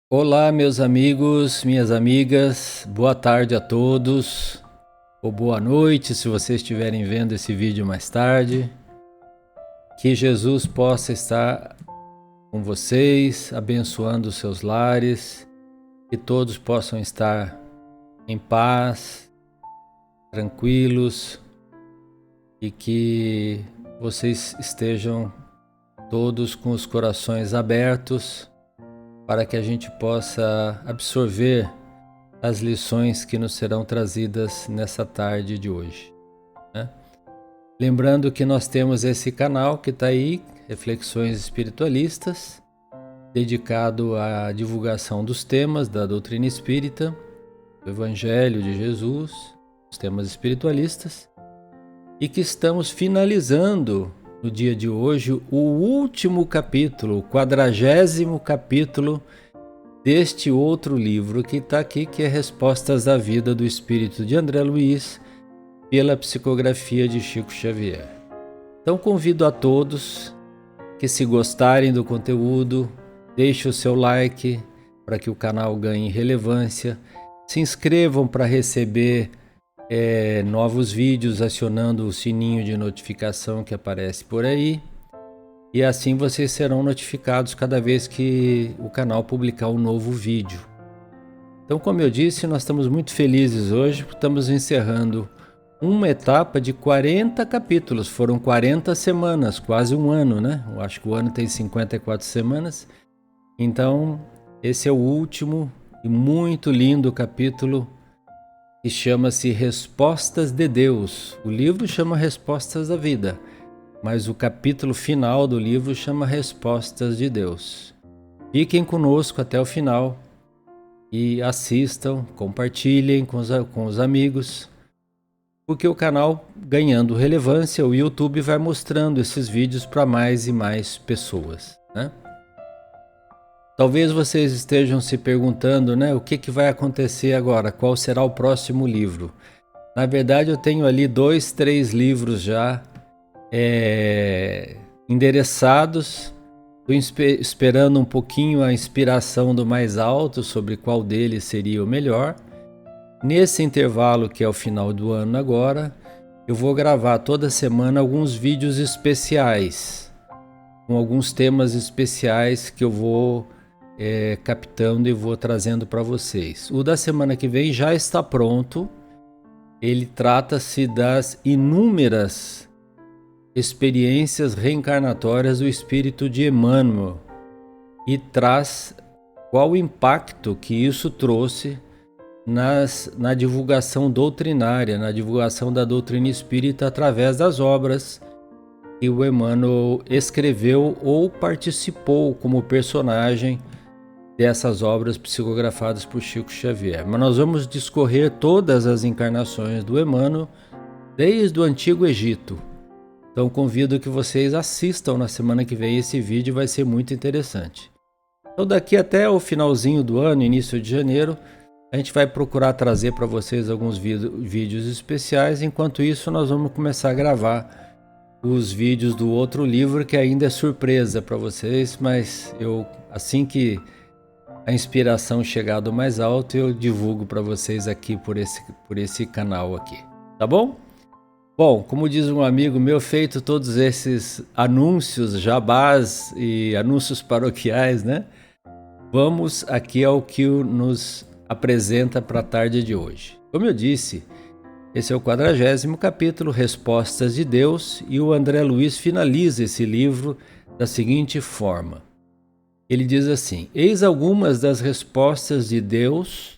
Olá, meus amigos, minhas amigas, boa tarde a todos, ou boa noite se vocês estiverem vendo esse vídeo mais tarde. Que Jesus possa estar com vocês, abençoando os seus lares, que todos possam estar em paz, tranquilos e que vocês estejam todos com os corações abertos para que a gente possa absorver as lições que nos serão trazidas nessa tarde de hoje, né? Lembrando que nós temos esse canal que está aí, Reflexões Espiritualistas, dedicado à divulgação dos temas da doutrina espírita, do Evangelho de Jesus, os temas espiritualistas, e que estamos finalizando no dia de hoje o último capítulo, o 40º capítulo deste outro livro que está aqui, que é Respostas à Vida do Espírito de André Luiz, pela psicografia de Chico Xavier. Então convido a todos que, se gostarem do conteúdo, deixem o seu like para que o canal ganhe relevância, se inscrevam para receber novos vídeos, acionando o sininho de notificação que aparece por aí, e assim vocês serão notificados cada vez que o canal publicar um novo vídeo. Então, como eu disse, nós estamos muito felizes hoje, porque estamos encerrando uma etapa de 40 capítulos. Foram 40 semanas, quase um ano, né? Eu acho que o ano tem 54 semanas. Então, esse é o último e muito lindo capítulo, que chama-se Respostas de Deus. O livro chama Respostas da Vida, mas o capítulo final do livro chama Respostas de Deus. Fiquem conosco até o final e assistam, compartilhem com os amigos, porque o canal, ganhando relevância, o YouTube vai mostrando esses vídeos para mais e mais pessoas, né? Talvez vocês estejam se perguntando, né, o que vai acontecer agora, qual será o próximo livro. Na verdade, eu tenho ali 2, 3 livros já endereçados. Estou esperando um pouquinho a inspiração do mais alto sobre qual deles seria o melhor. Nesse intervalo, que é o final do ano agora, eu vou gravar toda semana alguns vídeos especiais, com alguns temas especiais que eu vou captando e vou trazendo para vocês. O da semana que vem já está pronto. Ele trata-se das inúmeras experiências reencarnatórias do espírito de Emmanuel e traz qual o impacto que isso trouxe na divulgação doutrinária, na divulgação da doutrina espírita através das obras que o Emmanuel escreveu ou participou como personagem dessas obras psicografadas por Chico Xavier. Mas nós vamos discorrer todas as encarnações do Emmanuel desde o Antigo Egito. Então convido que vocês assistam na semana que vem esse vídeo, vai ser muito interessante. Então daqui até o finalzinho do ano, início de janeiro, a gente vai procurar trazer para vocês alguns vídeos especiais. Enquanto isso, nós vamos começar a gravar os vídeos do outro livro, que ainda é surpresa para vocês, mas assim que a inspiração chegar do mais alto, eu divulgo para vocês aqui por esse canal aqui, tá bom? Bom, como diz um amigo meu, feito todos esses anúncios, jabás e anúncios paroquiais, né? Vamos aqui ao que nos apresenta para a tarde de hoje. Como eu disse, esse é o 40º capítulo, Respostas de Deus, e o André Luiz finaliza esse livro da seguinte forma. Ele diz assim: eis algumas das respostas de Deus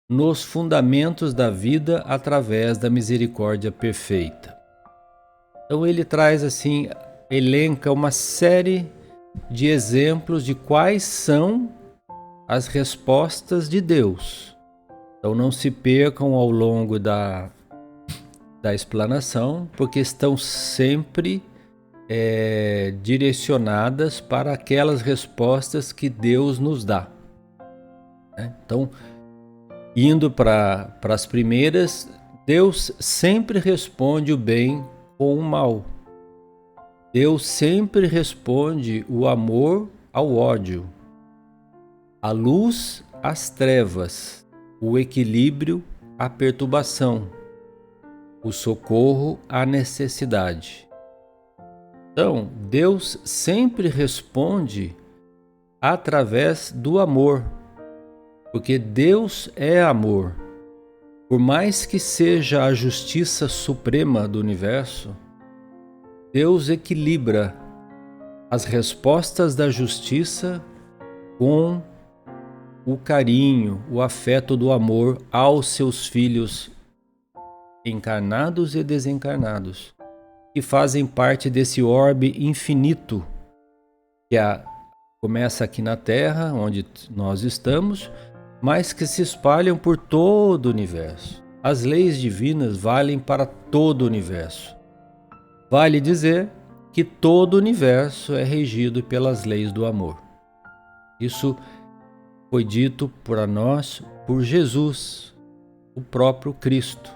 nos fundamentos da vida através da misericórdia perfeita. Então ele traz assim, elenca uma série de exemplos de quais são as respostas de Deus. Então não se percam ao longo da explanação, porque estão sempre direcionadas para aquelas respostas que Deus nos dá, né? Então, indo para as primeiras, Deus sempre responde o bem com o mal. Deus sempre responde o amor ao ódio. a luz às trevas, o equilíbrio à perturbação, o socorro à necessidade. Então, Deus sempre responde através do amor, porque Deus é amor. Por mais que seja a justiça suprema do universo, Deus equilibra as respostas da justiça com o carinho, o afeto do amor aos seus filhos encarnados e desencarnados, que fazem parte desse orbe infinito que começa aqui na Terra, onde nós estamos, mas que se espalham por todo o universo. As leis divinas valem para todo o universo. Vale dizer que todo o universo é regido pelas leis do amor. Isso foi dito para nós por Jesus, o próprio Cristo,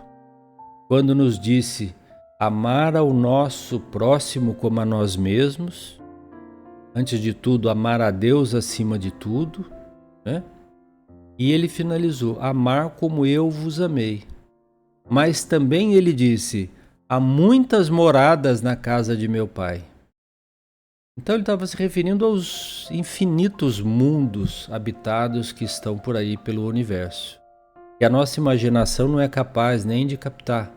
quando nos disse amar ao nosso próximo como a nós mesmos, antes de tudo amar a Deus acima de tudo, né? E ele finalizou, amar como eu vos amei. Mas também ele disse, há muitas moradas na casa de meu Pai. Então ele estava se referindo aos infinitos mundos habitados que estão por aí pelo universo, que a nossa imaginação não é capaz nem de captar.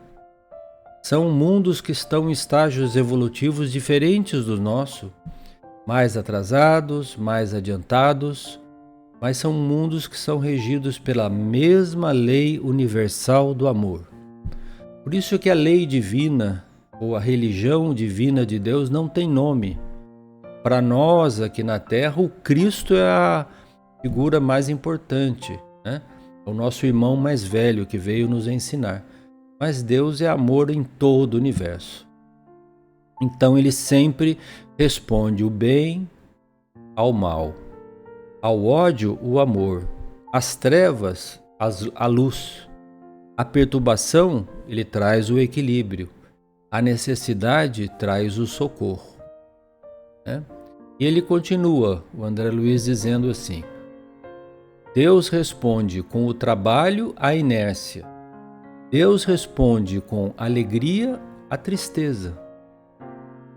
São mundos que estão em estágios evolutivos diferentes do nosso, mais atrasados, mais adiantados, mas são mundos que são regidos pela mesma lei universal do amor. Por isso que a lei divina, ou a religião divina de Deus, não tem nome. Para nós aqui na Terra, o Cristo é a figura mais importante, né? É o nosso irmão mais velho que veio nos ensinar. Mas Deus é amor em todo o universo. Então ele sempre responde o bem ao mal, ao ódio o amor, às trevas a luz, à perturbação ele traz o equilíbrio, à necessidade traz o socorro, né? E ele continua, o André Luiz, dizendo assim: Deus responde com o trabalho à inércia. Deus responde com alegria à tristeza.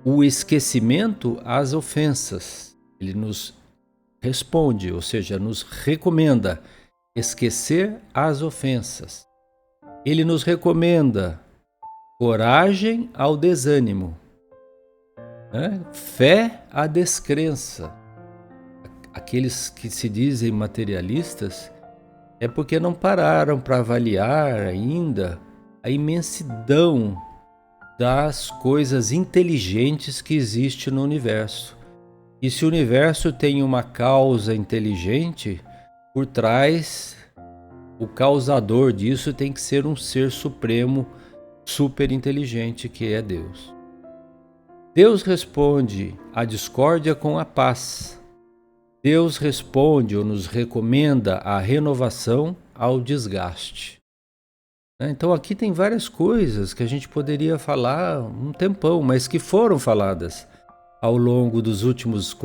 O esquecimento às ofensas. Ele nos responde, ou seja, nos recomenda esquecer as ofensas. Ele nos recomenda coragem ao desânimo, né? Fé à descrença. Aqueles que se dizem materialistas é porque não pararam para avaliar ainda a imensidão das coisas inteligentes que existe no universo. E se o universo tem uma causa inteligente, por trás, o causador disso tem que ser um ser supremo, super inteligente, que é Deus. Deus responde à discórdia com a paz. Deus responde ou nos recomenda a renovação ao desgaste. Então aqui tem várias coisas que a gente poderia falar um tempão, mas que foram faladas ao longo dos últimos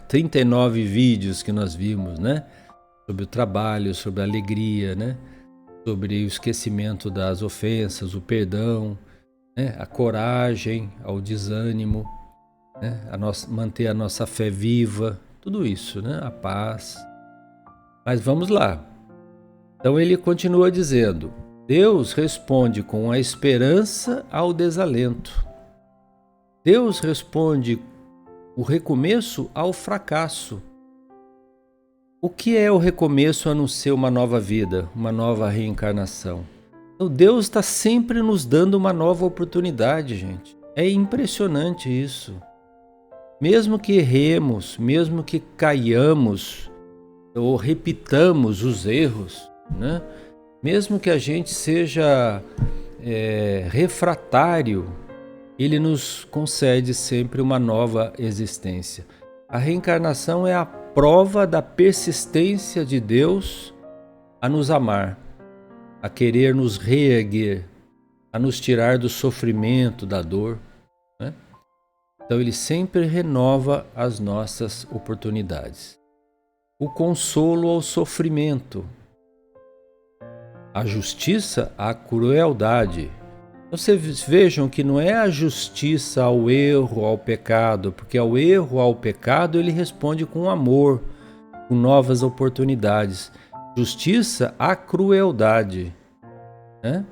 39 vídeos que nós vimos, né? Sobre o trabalho, sobre a alegria, né? Sobre o esquecimento das ofensas, o perdão, né? A coragem ao desânimo, né? Manter a nossa fé viva, tudo isso, né? A paz. Mas vamos lá. Então ele continua dizendo, Deus responde com a esperança ao desalento. Deus responde o recomeço ao fracasso. O que é o recomeço a não ser uma nova vida, uma nova reencarnação? Então Deus está sempre nos dando uma nova oportunidade, gente. É impressionante isso. Mesmo que erremos, mesmo que caiamos ou repitamos os erros, né? Mesmo que a gente seja refratário, ele nos concede sempre uma nova existência. A reencarnação é a prova da persistência de Deus a nos amar, a querer nos reerguer, a nos tirar do sofrimento, da dor, né? Então ele sempre renova as nossas oportunidades. o consolo ao sofrimento, a justiça à crueldade. Vocês vejam que não é a justiça ao erro, ao pecado, porque ao erro, ao pecado, ele responde com amor, com novas oportunidades. Justiça à crueldade, né?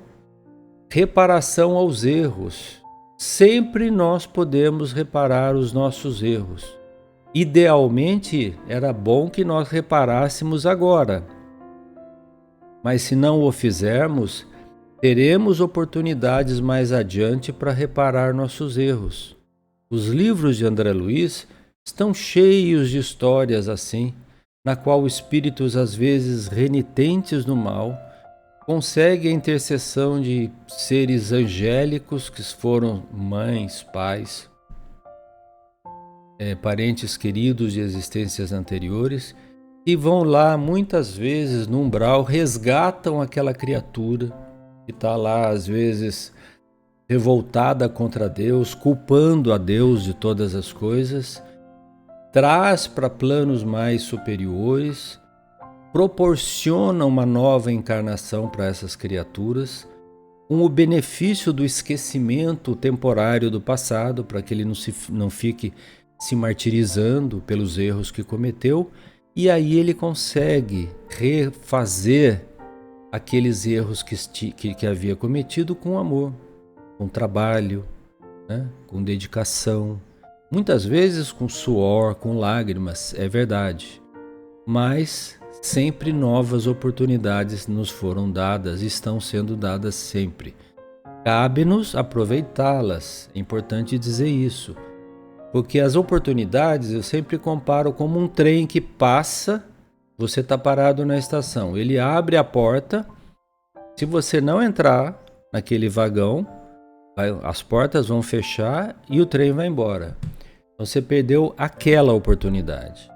Reparação aos erros. Sempre nós podemos reparar os nossos erros. Idealmente, era bom que nós reparássemos agora. Mas se não o fizermos, teremos oportunidades mais adiante para reparar nossos erros. Os livros de André Luiz estão cheios de histórias assim, na qual espíritos às vezes renitentes no mal conseguem a intercessão de seres angélicos que foram mães, pais, parentes queridos de existências anteriores, e vão lá muitas vezes no umbral, resgatam aquela criatura que está lá às vezes revoltada contra Deus, culpando a Deus de todas as coisas, traz para planos mais superiores, proporciona uma nova encarnação para essas criaturas, com o benefício do esquecimento temporário do passado, para que ele não fique se martirizando pelos erros que cometeu, e aí ele consegue refazer aqueles erros que havia cometido com amor, com trabalho, né? Com dedicação, muitas vezes com suor, com lágrimas, é verdade, mas sempre novas oportunidades nos foram dadas, estão sendo dadas sempre. Cabe-nos aproveitá-las, é importante dizer isso, porque as oportunidades eu sempre comparo como um trem que passa, você está parado na estação, ele abre a porta, se você não entrar naquele vagão, as portas vão fechar e o trem vai embora. Então você perdeu aquela oportunidade.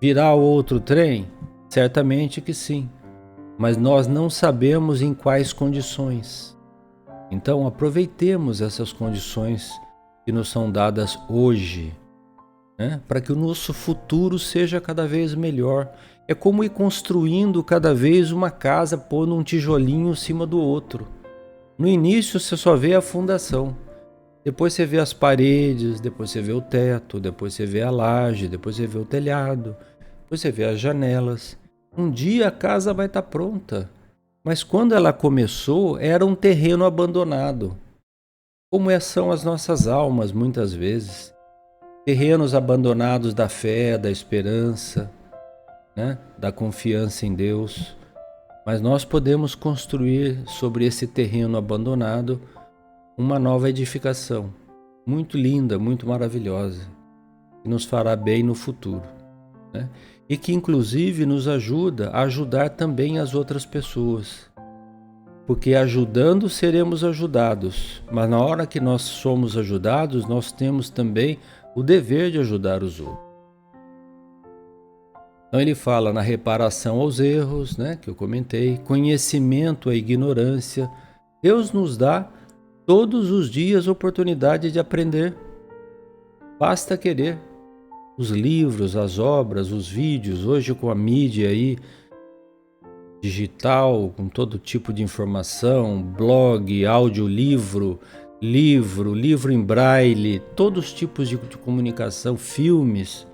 Virá outro trem? Certamente que sim, mas nós não sabemos em quais condições. Então aproveitemos essas condições que nos são dadas hoje, né? Para que o nosso futuro seja cada vez melhor. É como ir construindo cada vez uma casa, pondo um tijolinho em cima do outro. No início você só vê a fundação, depois você vê as paredes, depois você vê o teto, depois você vê a laje, depois você vê o telhado, depois você vê as janelas. Um dia a casa vai estar pronta, mas quando ela começou era um terreno abandonado. Como são as nossas almas muitas vezes, terrenos abandonados da fé, da esperança, né? Da confiança em Deus. Mas nós podemos construir sobre esse terreno abandonado uma nova edificação, muito linda, muito maravilhosa, que nos fará bem no futuro, né? E que inclusive nos ajuda a ajudar também as outras pessoas. Porque ajudando seremos ajudados, mas na hora que nós somos ajudados, nós temos também o dever de ajudar os outros. Então ele fala na reparação aos erros, né, que eu comentei, conhecimento à ignorância. Deus nos dá todos os dias oportunidade de aprender. Basta querer. Os livros, as obras, os vídeos, hoje com a mídia aí, digital, com todo tipo de informação, blog, audiolivro, livro em braille, todos os tipos de comunicação, filmes.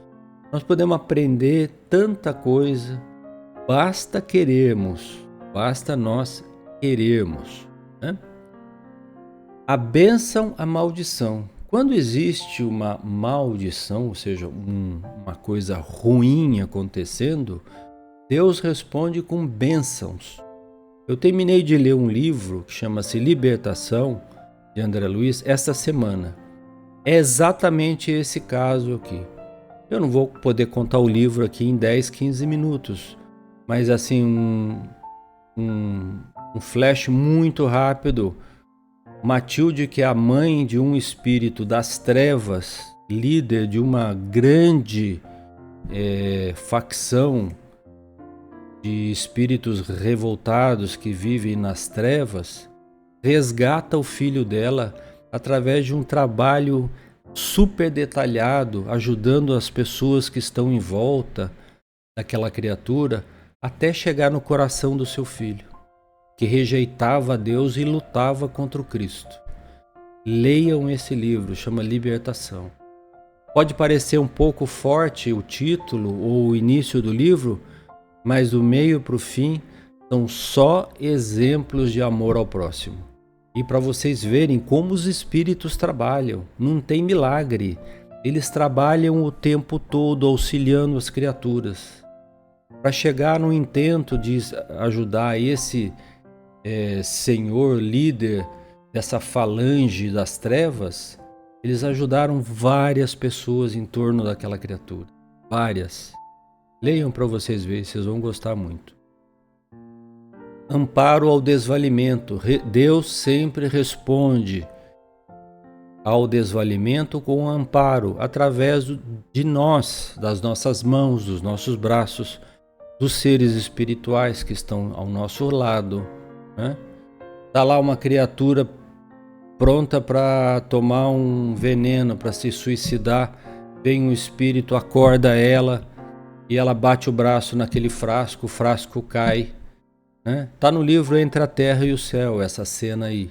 Nós podemos aprender tanta coisa, basta querermos, basta nós querermos, né? A bênção, a maldição. Quando existe uma maldição, ou seja, uma coisa ruim acontecendo, Deus responde com bênçãos. Eu terminei de ler um livro que chama-se Libertação, de André Luiz, esta semana. É exatamente esse caso aqui. Eu não vou poder contar o livro aqui em 10, 15 minutos, mas assim, um flash muito rápido. Matilde, que é a mãe de um espírito das trevas, líder de uma grande facção de espíritos revoltados que vivem nas trevas, resgata o filho dela através de um trabalho super detalhado, ajudando as pessoas que estão em volta daquela criatura até chegar no coração do seu filho, que rejeitava a Deus e lutava contra o Cristo. Leiam esse livro, chama Libertação. Pode parecer um pouco forte o título ou o início do livro, mas do meio para o fim são só exemplos de amor ao próximo. E para vocês verem como os espíritos trabalham, não tem milagre. Eles trabalham o tempo todo auxiliando as criaturas. Para chegar no intento de ajudar esse senhor líder dessa falange das trevas, eles ajudaram várias pessoas em torno daquela criatura. Várias. Leiam para vocês verem, vocês vão gostar muito. Amparo ao desvalimento. Deus sempre responde ao desvalimento com amparo, através de nós, das nossas mãos, dos nossos braços, dos seres espirituais que estão ao nosso lado. Está lá uma criatura pronta para tomar um veneno, para se suicidar, vem um espírito, acorda ela e ela bate o braço naquele frasco, o frasco cai. Está no livro Entre a Terra e o Céu, essa cena aí.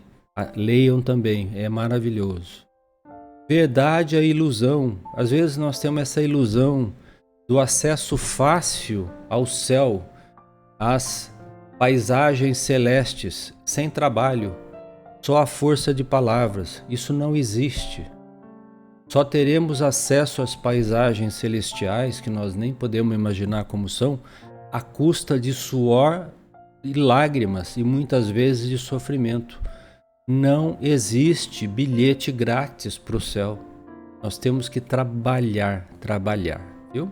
Leiam também, é maravilhoso. Verdade é ilusão. Às vezes nós temos essa ilusão do acesso fácil ao céu, às paisagens celestes, sem trabalho, só a força de palavras. Isso não existe. Só teremos acesso às paisagens celestiais, que nós nem podemos imaginar como são, à custa de suor e lágrimas e muitas vezes de sofrimento. Não existe bilhete grátis para o céu. Nós temos que trabalhar, viu?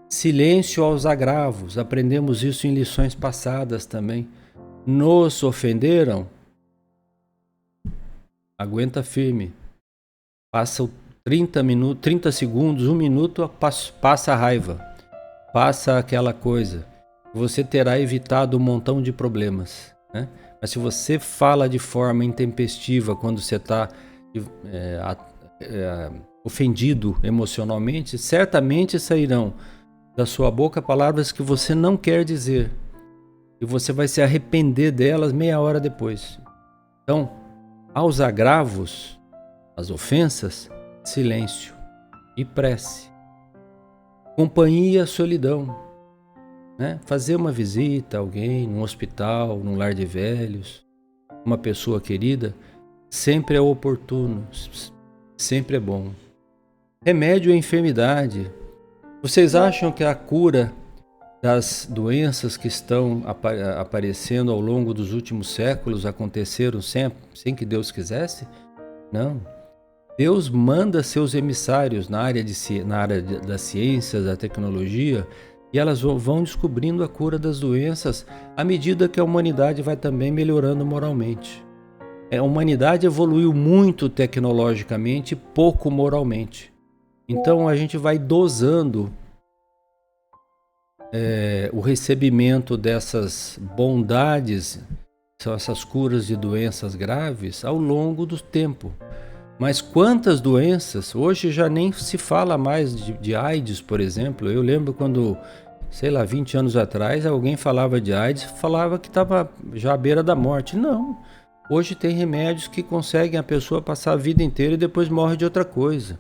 Silêncio aos agravos. Aprendemos isso em lições passadas também. Nos ofenderam? Aguenta firme. Passa 30 segundos, 1 minuto, passa a raiva. Passa aquela coisa. Você terá evitado um montão de problemas, né? Mas se você fala de forma intempestiva quando você está ofendido emocionalmente, certamente sairão da sua boca palavras que você não quer dizer. E você vai se arrepender delas meia hora depois. Então, aos agravos, às ofensas, silêncio e prece. Companhia, solidão. Fazer uma visita a alguém, num hospital, num lar de velhos, uma pessoa querida, sempre é oportuno, sempre é bom. Remédio à enfermidade. Vocês acham que a cura das doenças que estão aparecendo ao longo dos últimos séculos aconteceram sem que Deus quisesse? Não. Deus manda seus emissários na área das ciências, da tecnologia, e elas vão descobrindo a cura das doenças à medida que a humanidade vai também melhorando moralmente. A humanidade evoluiu muito tecnologicamente e pouco moralmente. Então a gente vai dosando o recebimento dessas bondades, são essas curas de doenças graves, ao longo do tempo. Mas quantas doenças, hoje já nem se fala mais de AIDS, por exemplo. Eu lembro quando, 20 anos atrás, alguém falava de AIDS, falava que estava já à beira da morte. Não, hoje tem remédios que conseguem a pessoa passar a vida inteira e depois morre de outra coisa,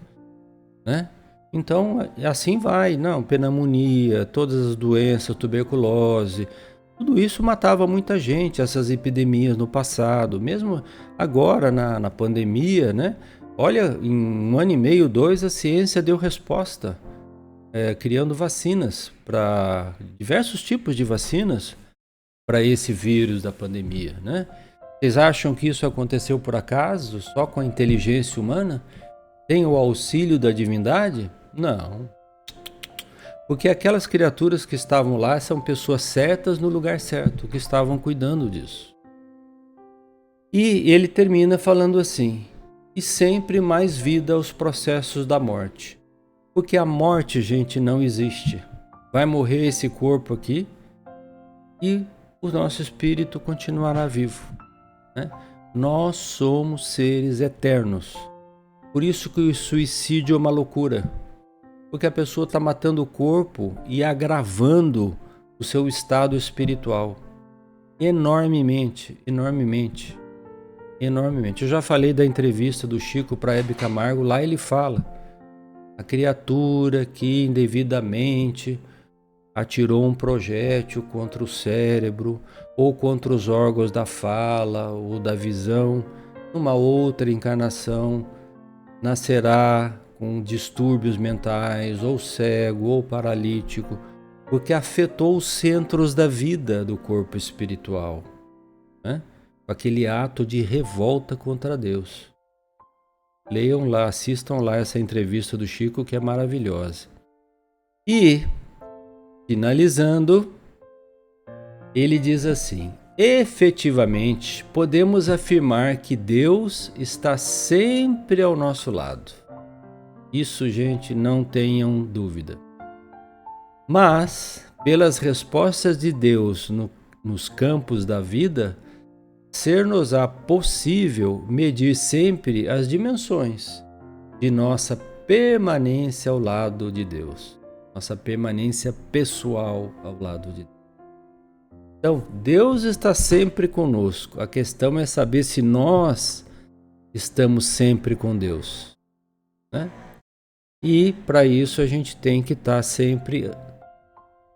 né? Então, assim vai, pneumonia, todas as doenças, tuberculose, tudo isso matava muita gente, essas epidemias no passado, mesmo agora na pandemia, né? Olha, em 1 ano e meio, 2, a ciência deu resposta, criando vacinas, para diversos tipos de vacinas para esse vírus da pandemia, né? Vocês acham que isso aconteceu por acaso, só com a inteligência humana? Tem o auxílio da divindade? Não. Porque aquelas criaturas que estavam lá são pessoas certas no lugar certo, que estavam cuidando disso. E ele termina falando assim: e sempre mais vida aos processos da morte. Porque a morte, gente, não existe. Vai morrer esse corpo aqui e o nosso espírito continuará vivo, né? Nós somos seres eternos. Por isso que o suicídio é uma loucura. Porque a pessoa está matando o corpo e agravando o seu estado espiritual. Enormemente, enormemente, enormemente. Eu já falei da entrevista do Chico para Hebe Camargo, lá ele fala: a criatura que indevidamente atirou um projétil contra o cérebro ou contra os órgãos da fala ou da visão, numa outra encarnação, nascerá com distúrbios mentais, ou cego, ou paralítico, porque afetou os centros da vida do corpo espiritual, né? Com aquele ato de revolta contra Deus. Leiam lá, assistam lá essa entrevista do Chico, que é maravilhosa. E, finalizando, ele diz assim: efetivamente, podemos afirmar que Deus está sempre ao nosso lado. Isso, gente, não tenham dúvida. Mas, pelas respostas de Deus nos campos da vida, ser-nos-á possível medir sempre as dimensões de nossa permanência ao lado de Deus, nossa permanência pessoal ao lado de Deus. Então, Deus está sempre conosco. A questão é saber se nós estamos sempre com Deus, né? E para isso a gente tem que estar sempre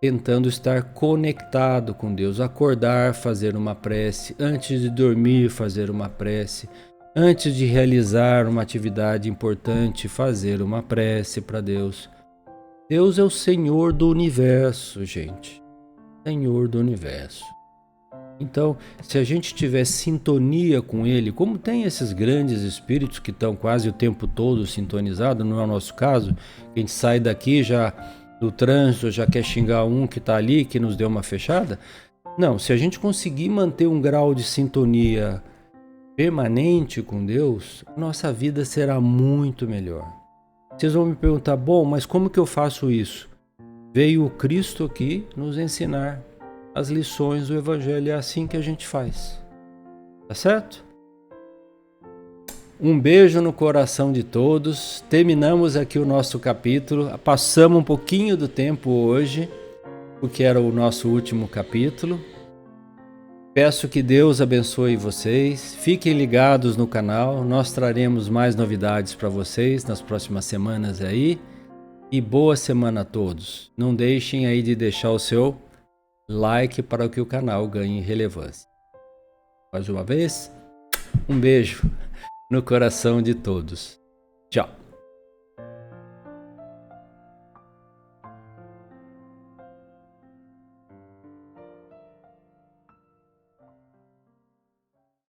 tentando estar conectado com Deus, acordar, fazer uma prece, antes de dormir, fazer uma prece, antes de realizar uma atividade importante, fazer uma prece para Deus. Deus é o Senhor do universo, gente. Senhor do universo. Então, se a gente tiver sintonia com Ele, como tem esses grandes espíritos que estão quase o tempo todo sintonizados, não é o nosso caso, a gente sai daqui já do trânsito, já quer xingar um que está ali, que nos deu uma fechada. Não, se a gente conseguir manter um grau de sintonia permanente com Deus, nossa vida será muito melhor. Vocês vão me perguntar, bom, mas como que eu faço isso? Veio o Cristo aqui nos ensinar as lições do Evangelho, é assim que a gente faz. Tá certo? Um beijo no coração de todos. Terminamos aqui o nosso capítulo. Passamos um pouquinho do tempo hoje, porque era o nosso último capítulo. Peço que Deus abençoe vocês. Fiquem ligados no canal. Nós traremos mais novidades para vocês nas próximas semanas aí. E boa semana a todos. Não deixem aí de deixar o seu like para que o canal ganhe relevância. Mais uma vez, um beijo no coração de todos. Tchau.